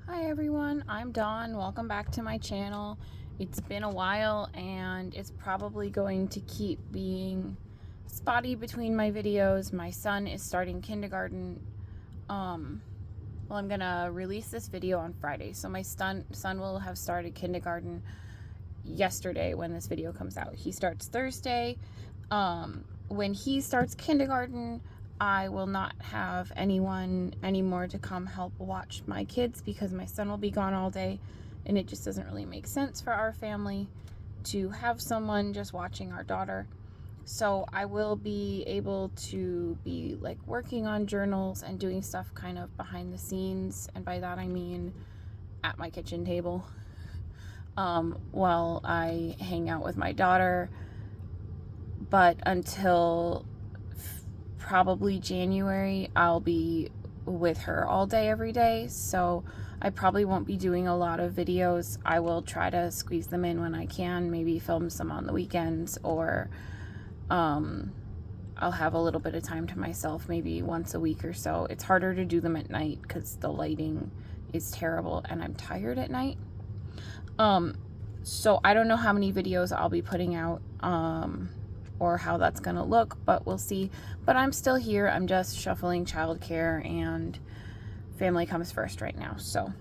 Hi everyone, I'm Dawn. Welcome back to my channel. It's been a while and it's probably going to keep being spotty between my videos. My son is starting kindergarten. I'm gonna release this video on Friday. So my son will have started kindergarten yesterday when this video comes out. He starts Thursday. When he starts kindergarten, I will not have anyone anymore to come help watch my kids because my son will be gone all day and it just doesn't really make sense for our family to have someone just watching our daughter. So I will be able to be like working on journals and doing stuff kind of behind the scenes, and by that I mean at my kitchen table, while I hang out with my daughter. But until probably January, I'll be with her all day every day, so I probably won't be doing a lot of videos. I will try to squeeze them in when I can, maybe film some on the weekends, or I'll have a little bit of time to myself maybe once a week or so. It's harder to do them at night because the lighting is terrible and I'm tired at night. So I don't know how many videos I'll be putting out, or how that's gonna look, but we'll see. But I'm still here. I'm just shuffling childcare, and family comes first right now. So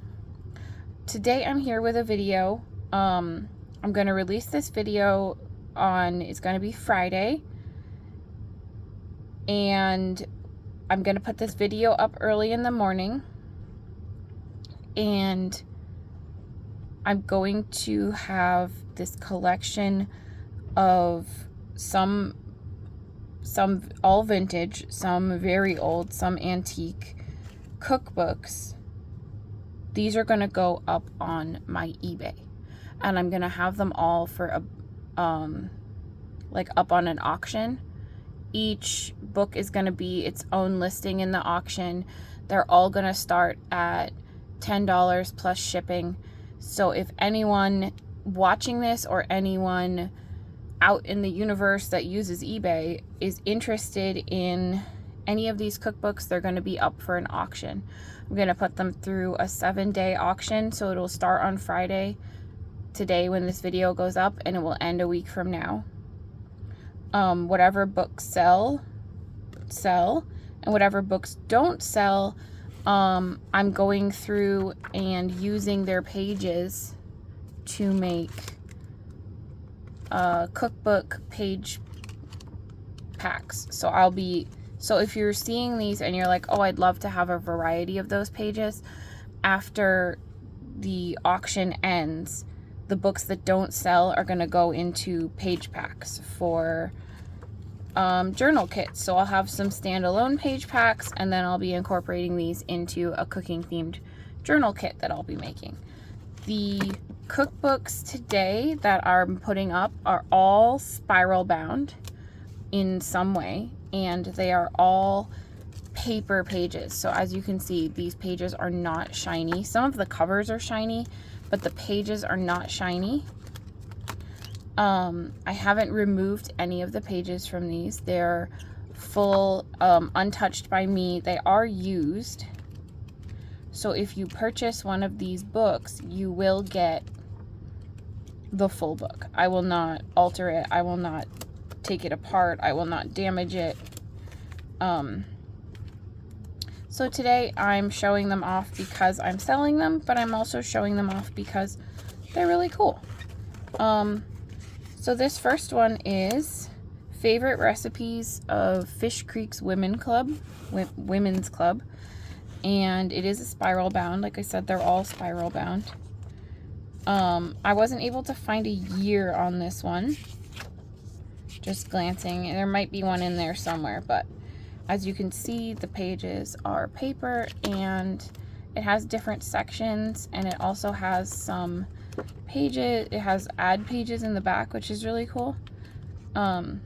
today I'm here with a video. I'm gonna release this video on, it's gonna be Friday, and I'm gonna put this video up early in the morning, and I'm going to have this collection of some all vintage, some very old, some antique cookbooks. These are gonna go up on my eBay, and I'm gonna have them all for a like up on an auction. Each book is gonna be its own listing in the auction. They're all gonna start at $10 plus shipping. So if anyone watching this or anyone out in the universe that uses eBay is interested in any of these cookbooks, they're going to be up for an auction. I'm going to put them through a 7-day auction, so it'll start on Friday, today when this video goes up, and it will end a week from now. Whatever books sell, and whatever books don't sell, I'm going through and using their pages to make cookbook page packs. So if you're seeing these and you're like, oh, I'd love to have a variety of those pages, after the auction ends, the books that don't sell are going to go into page packs for journal kits. So I'll have some standalone page packs, and then I'll be incorporating these into a cooking themed journal kit that I'll be making. The cookbooks today that I'm putting up are all spiral bound in some way, and they are all paper pages. So as you can see, these pages are not shiny. Some of the covers are shiny, but the pages are not shiny. I haven't removed any of the pages from these. They're full, untouched by me. They are used. So if you purchase one of these books, you will get the full book. I will not alter it. I will not take it apart. I will not damage it. So today I'm showing them off because I'm selling them, but I'm also showing them off because they're really cool. So this first one is Favorite Recipes of Fish Creek's Women's Club. And it is a spiral bound. Like I said, they're all spiral bound. I wasn't able to find a year on this one. Just glancing, there might be one in there somewhere, but as you can see, the pages are paper, and it has different sections, and it also has some pages. It has ad pages in the back, which is really cool. Yeah,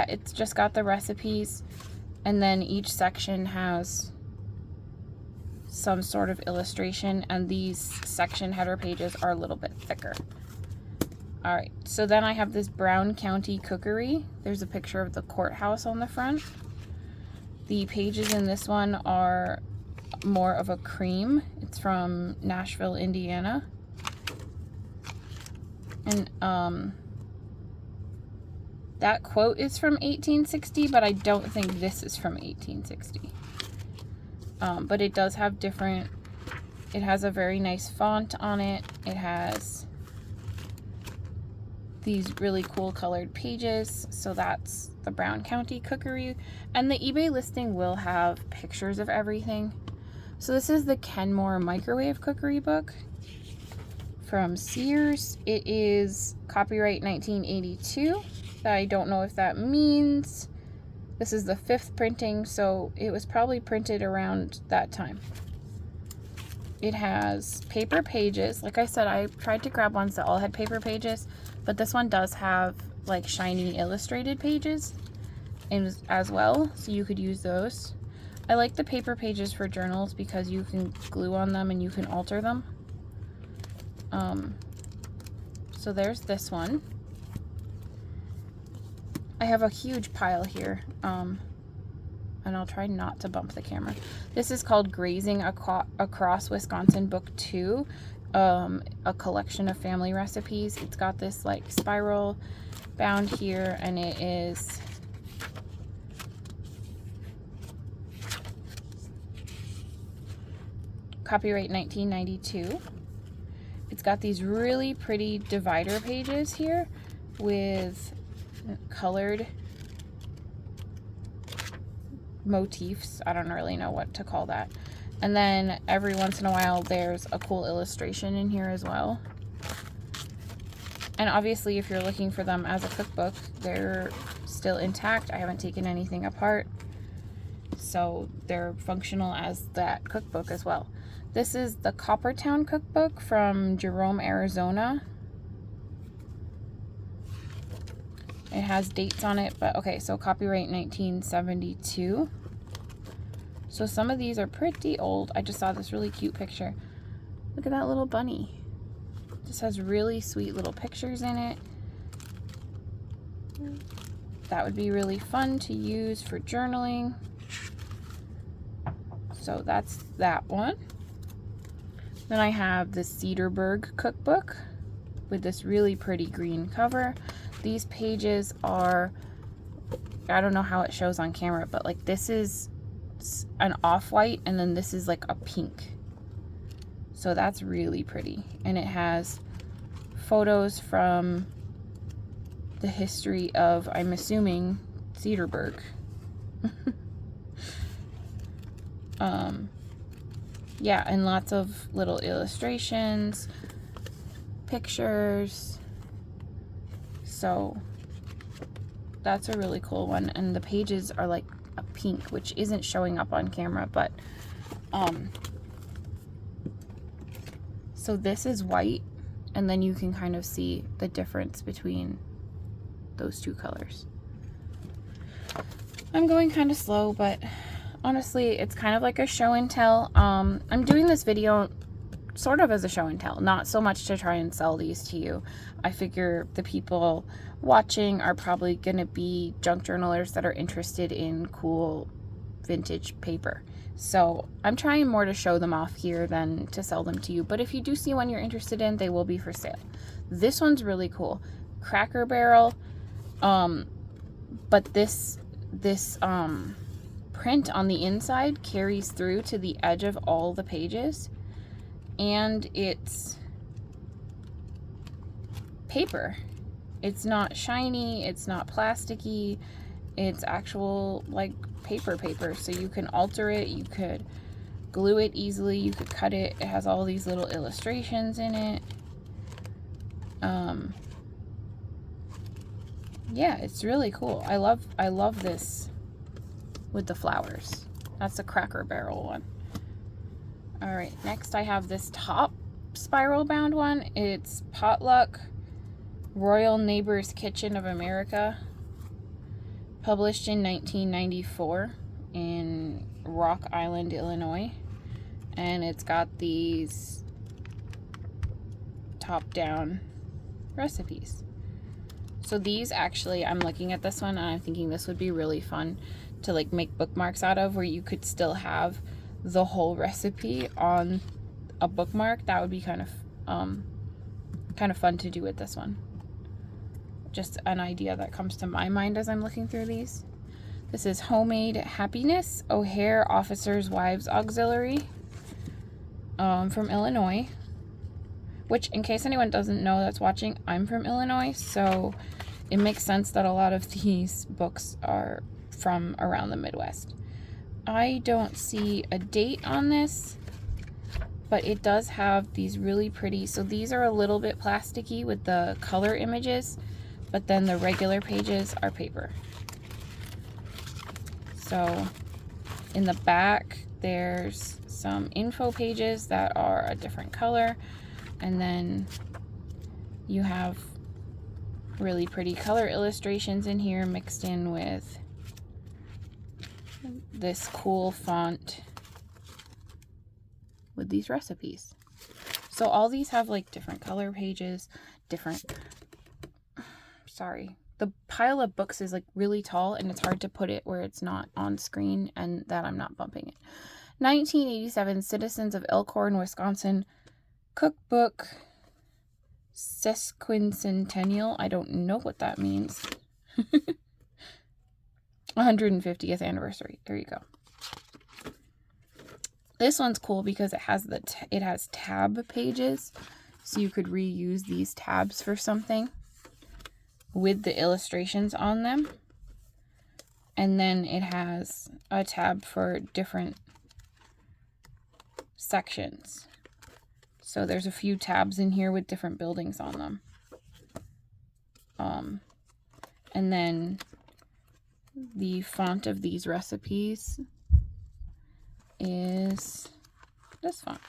it's just got the recipes, and then each section has some sort of illustration, and these section header pages are a little bit thicker. Alright, so then I have this Brown County Cookery. There's a picture of the courthouse on the front. The pages in this one are more of a cream. It's from Nashville, Indiana. And that quote is from 1860, but I don't think this is from 1860. But it does have different, it has a very nice font on it. It has these really cool colored pages. So that's the Brown County Cookery. And the eBay listing will have pictures of everything. So this is the Kenmore Microwave Cookery Book from Sears. It is copyright 1982. I don't know if that means. This is the 5th printing, so it was probably printed around that time. It has paper pages. Like I said, I tried to grab ones that all had paper pages, but this one does have like shiny illustrated pages as well, so you could use those. I like the paper pages for journals because you can glue on them and you can alter them. So there's this one. I have a huge pile here, and I'll try not to bump the camera. This is called Grazing Across Wisconsin Book 2, a collection of family recipes. It's got this like spiral bound here, and it is copyright 1992. It's got these really pretty divider pages here with colored motifs. I don't really know what to call that. And then every once in a while there's a cool illustration in here as well. And obviously if you're looking for them as a cookbook, they're still intact. I haven't taken anything apart, so they're functional as that cookbook as well. This is the Coppertown Cookbook from Jerome, Arizona. It has dates on it, but okay, so copyright 1972. So some of these are pretty old. I just saw this really cute picture. Look at that little bunny. This has really sweet little pictures in it. That would be really fun to use for journaling. So that's that one. Then I have the Cedarburg Cookbook with this really pretty green cover. These pages are, I don't know how it shows on camera, but like this is an off-white and then this is like a pink. So that's really pretty. And it has photos from the history of, I'm assuming, Cedarburg. Yeah, and lots of little illustrations, pictures. So that's a really cool one. And the pages are like a pink, which isn't showing up on camera, but so this is white, and then you can kind of see the difference between those two colors. I'm going kind of slow, but honestly, it's kind of like a show and tell. I'm doing this video sort of as a show and tell, not so much to try and sell these to you. I figure the people watching are probably going to be junk journalers that are interested in cool vintage paper. So I'm trying more to show them off here than to sell them to you. But if you do see one you're interested in, they will be for sale. This one's really cool. Cracker Barrel. But this print on the inside carries through to the edge of all the pages, and it's paper. It's not shiny, it's not plasticky, it's actual like paper, so you can alter it, you could glue it easily, you could cut it. It has all these little illustrations in it. Yeah, it's really cool. I love this with the flowers. That's a Cracker Barrel one. All right, next I have this top spiral bound one. It's Potluck Royal Neighbor's Kitchen of America, published in 1994 in Rock Island, Illinois. And it's got these top down recipes. So these actually, I'm looking at this one and I'm thinking this would be really fun to like make bookmarks out of, where you could still have the whole recipe on a bookmark, that would be kind of fun to do with this one. Just an idea that comes to my mind as I'm looking through these. This is Homemade Happiness, O'Hare Officers' Wives Auxiliary, from Illinois. Which, in case anyone doesn't know that's watching, I'm from Illinois, so it makes sense that a lot of these books are from around the Midwest. I don't see a date on this, but it does have these really pretty, so these are a little bit plasticky with the color images, but then the regular pages are paper. So in the back, there's some info pages that are a different color, and then you have really pretty color illustrations in here mixed in with this cool font with these recipes. So all these have like different color pages, sorry. The pile of books is like really tall and it's hard to put it where it's not on screen and that I'm not bumping it. 1987 Citizens of Elkhorn, Wisconsin Cookbook Sesquicentennial. I don't know what that means. 150th anniversary. There you go. This one's cool because it has tab pages, so you could reuse these tabs for something with the illustrations on them. And then it has a tab for different sections. So there's a few tabs in here with different buildings on them. And then the font of these recipes is this font.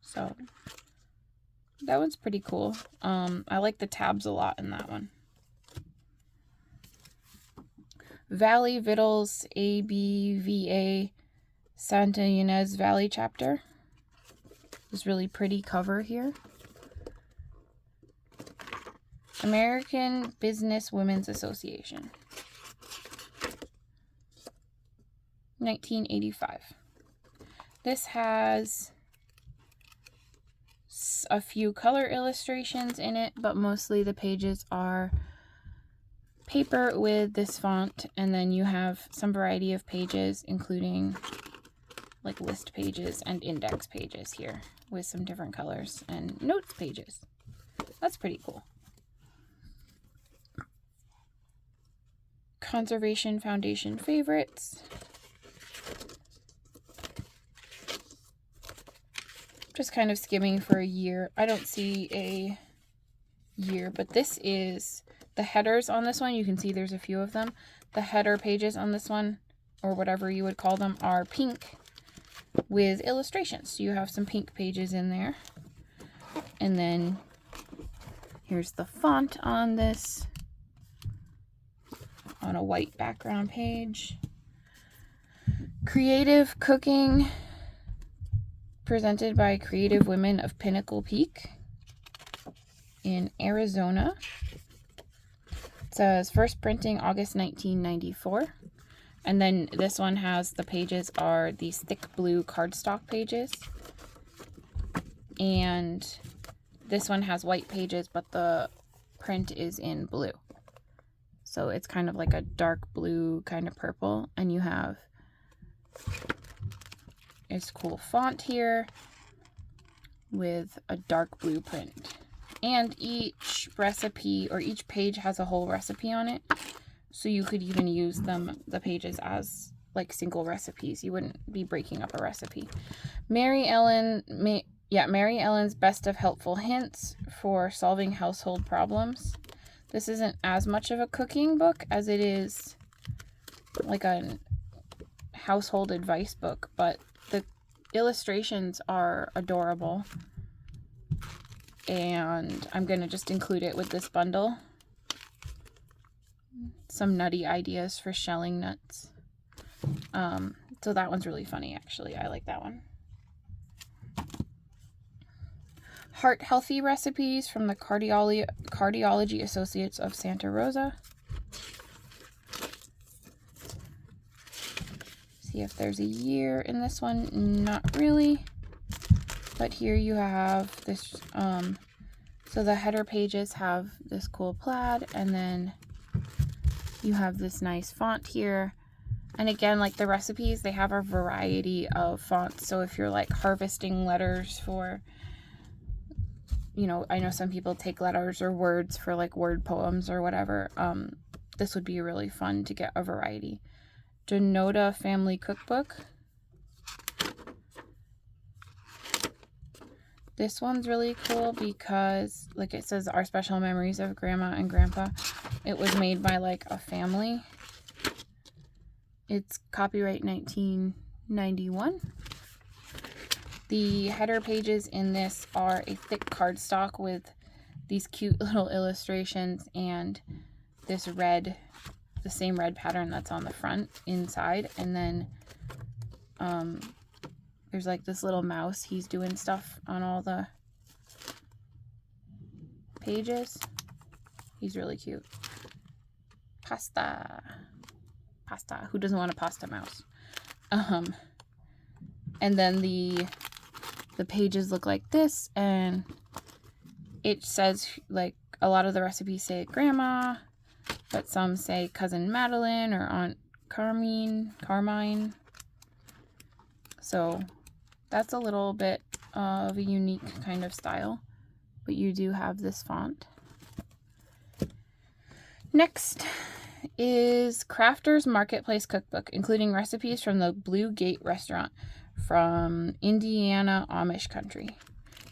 So that one's pretty cool. I like the tabs a lot in that one. Valley Victuals ABVA Santa Ynez Valley chapter. This really pretty cover here. American Business Women's Association. 1985. This has a few color illustrations in it, but mostly the pages are paper with this font, and then you have some variety of pages, including like list pages and index pages here with some different colors and notes pages. That's pretty cool. Conservation Foundation favorites. Just kind of skimming for a year. I don't see a year, but this is the headers on this one. You can see there's a few of them. The header pages on this one, or whatever you would call them, are pink with illustrations. So you have some pink pages in there. And then here's the font on this on a white background page. Creative Cooking, presented by Creative Women of Pinnacle Peak in Arizona. It says first printing August 1994. And then this one has, the pages are these thick blue cardstock pages. And this one has white pages, but the print is in blue. So it's kind of like a dark blue, kind of purple. And you have this cool font here with a dark blue print. And each recipe, or each page, has a whole recipe on it. So you could even use the pages as like single recipes. You wouldn't be breaking up a recipe. Mary Ellen's Best of Helpful Hints for Solving Household Problems. This isn't as much of a cooking book as it is like a household advice book, but the illustrations are adorable. And I'm going to just include it with this bundle. Some nutty ideas for shelling nuts. So that one's really funny, actually. I like that one. Heart Healthy Recipes from the Cardiology Associates of Santa Rosa. see if there's a year in this one. Not really. But here you have this, so the header pages have this cool plaid, and then you have this nice font here. And again, like the recipes, they have a variety of fonts. So if you're like harvesting letters for, you know, I know some people take letters or words for like word poems or whatever. This would be really fun to get a variety. Denota Family Cookbook. This one's really cool because, like it says, our special memories of Grandma and Grandpa. It was made by like a family. It's copyright 1991. The header pages in this are a thick cardstock with these cute little illustrations and this red, the same red pattern that's on the front inside. And then there's like this little mouse. He's doing stuff on all the pages. He's really cute. Pasta. Who doesn't want a pasta mouse? And then the pages look like this, and it says, like, a lot of the recipes say Grandma, but some say Cousin Madeline or Aunt Carmine. So that's a little bit of a unique kind of style, but you do have this font. Next is Crafter's Marketplace Cookbook, including recipes from the Blue Gate restaurant from Indiana Amish country.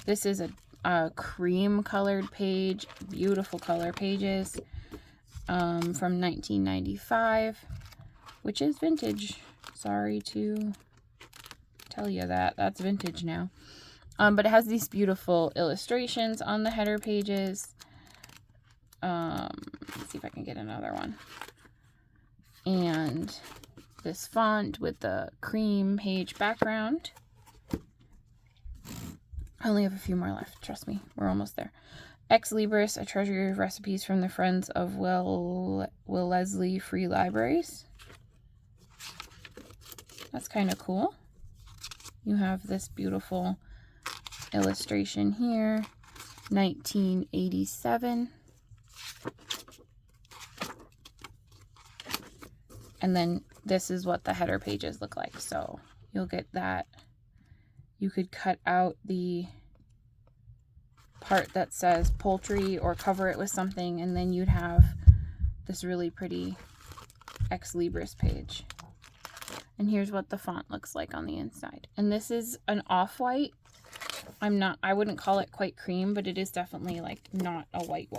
This is a cream colored page, beautiful color pages, from 1995, which is vintage. Sorry to tell you that. That's vintage now. But it has these beautiful illustrations on the header pages. Let's see if I can get another one. And this font with the cream page background. I only have a few more left. Trust me, we're almost there. Ex Libris, a treasury of recipes from the Friends of Will Leslie Free Libraries. That's kind of cool. You have this beautiful illustration here, 1987. And then this is what the header pages look like. So you'll get that. You could cut out the part that says poultry or cover it with something, and then you'd have this really pretty Ex Libris page. And here's what the font looks like on the inside. And this is an off-white. I wouldn't call it quite cream, but it is definitely like not a white.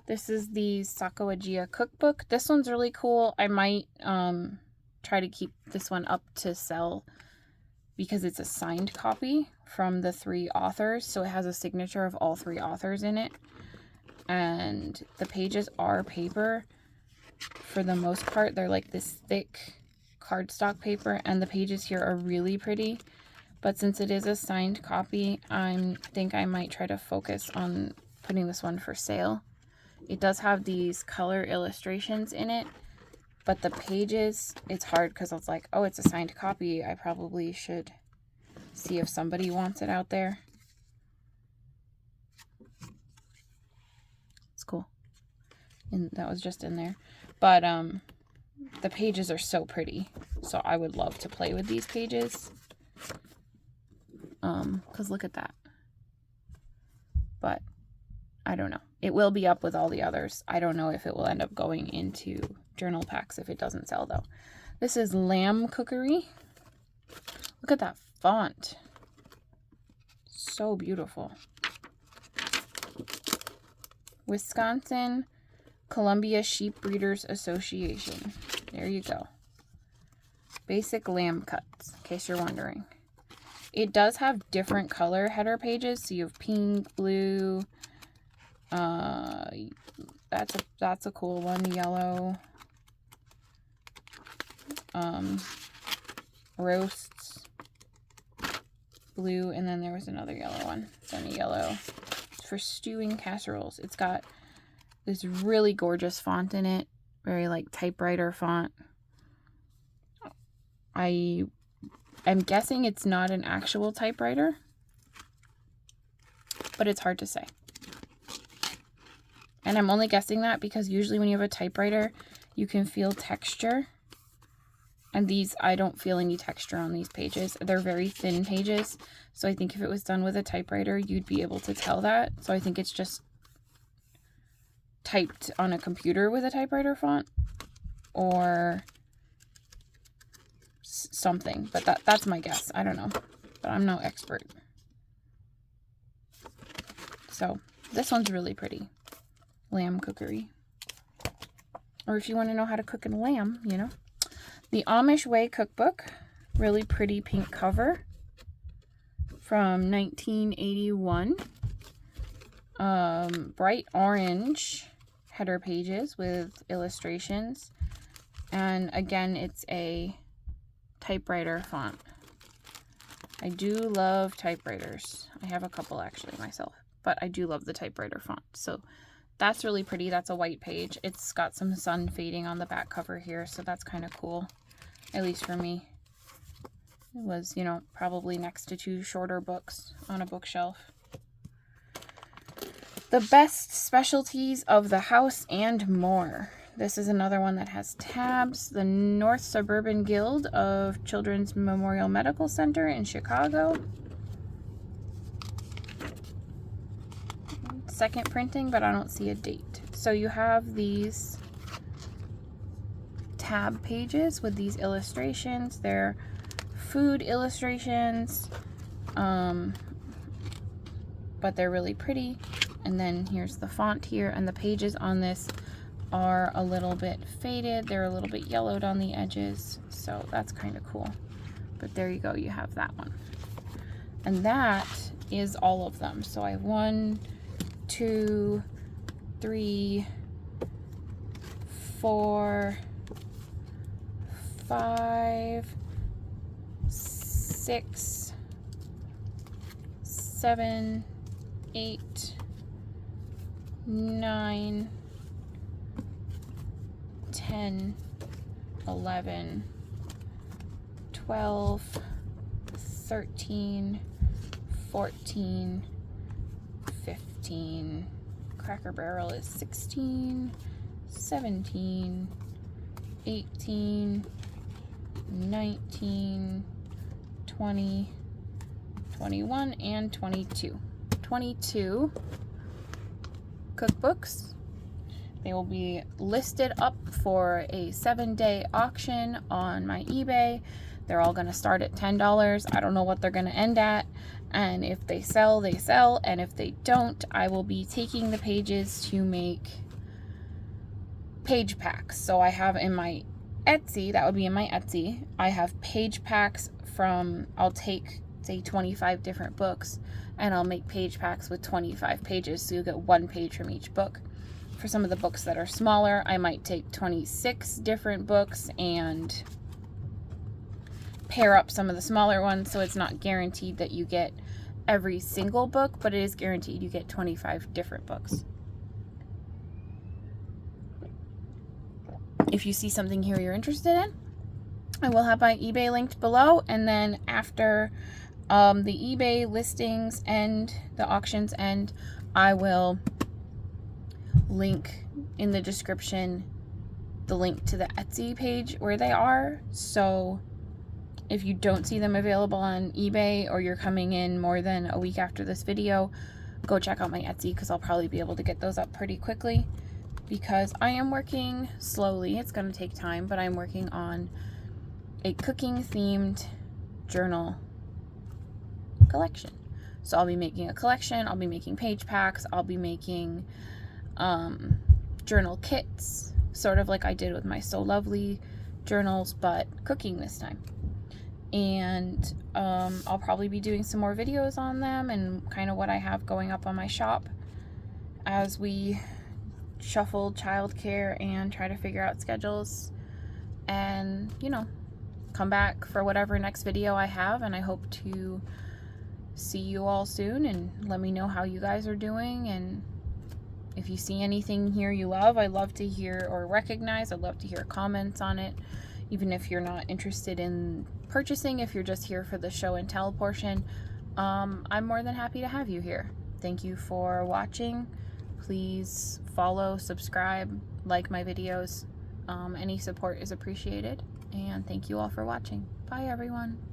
This is the Sacagawea Cookbook. This one's really cool. I might try to keep this one up to sell because it's a signed copy from the 3 authors. So it has a signature of all 3 authors in it. And the pages are paper for the most part. They're like this thick cardstock paper, and the pages here are really pretty. But since it is a signed copy, I think I might try to focus on putting this one for sale. It does have these color illustrations in it, but the pages, it's hard because it's like, oh, it's a signed copy. I probably should see if somebody wants it out there. It's cool. And that was just in there. But the pages are so pretty. So I would love to play with these pages. Because look at that. But I don't know. It will be up with all the others. I don't know if it will end up going into journal packs if it doesn't sell, though. This is Lamb Cookery. Look at that font. So beautiful. Wisconsin Columbia Sheep Breeders Association. There you go. Basic lamb cuts, in case you're wondering. It does have different color header pages. So you have pink, blue. That's a cool one. Yellow. Roasts. Blue, and then there was another yellow one. Then a yellow. It's for stewing casseroles. It's got this really gorgeous font in it. Very like typewriter font. I'm guessing it's not an actual typewriter, but it's hard to say. And I'm only guessing that because usually when you have a typewriter, you can feel texture. And these, I don't feel any texture on these pages. They're very thin pages. So I think if it was done with a typewriter, you'd be able to tell that. So I think it's just typed on a computer with a typewriter font or something. But that's my guess. I don't know. But I'm no expert. So this one's really pretty. Lamb cookery. Or if you want to know how to cook a lamb, you know. The Amish Way Cookbook, really pretty pink cover from 1981. Bright orange header pages with illustrations. And again, it's a typewriter font. I do love typewriters. I have a couple actually myself, but I do love the typewriter font. So that's really pretty. That's a white page. It's got some sun fading on the back cover here, so that's kind of cool. At least for me. It was, you know, probably next to two shorter books on a bookshelf. The Best Specialties of the House and More. This is another one that has tabs. The North Suburban Guild of Children's Memorial Medical Center in Chicago. Second printing, but I don't see a date. So you have these tab pages with these illustrations. They're food illustrations, but they're really pretty. And then here's the font here, and the pages on this are a little bit faded. They're a little bit yellowed on the edges, so that's kind of cool. But there you go, you have that one. And that is all of them. So I have 1, 2, 3, 4, 5, 6, 7, 8, 9, 10, 11, 12, 13, 14, 15. Cracker Barrel is 16, 17, 18, 19, 20, 21, and 22. 22 cookbooks. They will be listed up for a 7-day auction on my eBay. They're all going to start at $10. I don't know what they're going to end at. And if they sell, they sell. And if they don't, I will be taking the pages to make page packs. So I have in my Etsy, that would be in my Etsy, I have page packs from, I'll take, say, 25 different books, and I'll make page packs with 25 pages. So you'll get 1 page from each book. For some of the books that are smaller, I might take 26 different books and pair up some of the smaller ones, so it's not guaranteed that you get every single book, but it is guaranteed you get 25 different books. If you see something here you're interested in, I will have my eBay linked below, and then after the eBay listings end, the auctions end, I will link in the description the link to the Etsy page where they are. So if you don't see them available on eBay, or you're coming in more than a week after this video, go check out my Etsy, because I'll probably be able to get those up pretty quickly, because I am working slowly. It's going to take time, but I'm working on a cooking themed journal collection. So I'll be making a collection, I'll be making page packs, I'll be making journal kits, sort of like I did with my So Lovely journals, but cooking this time. And I'll probably be doing some more videos on them and kind of what I have going up on my shop as we shuffle childcare and try to figure out schedules, and, you know, come back for whatever next video I have. And I hope to see you all soon, and let me know how you guys are doing. And if you see anything here you love, I love to hear, or recognize, I'd love to hear comments on it. even if you're not interested in purchasing, if you're just here for the show and tell portion, I'm more than happy to have you here. Thank you for watching. Please follow, subscribe, like my videos. Any support is appreciated. And thank you all for watching. Bye, everyone.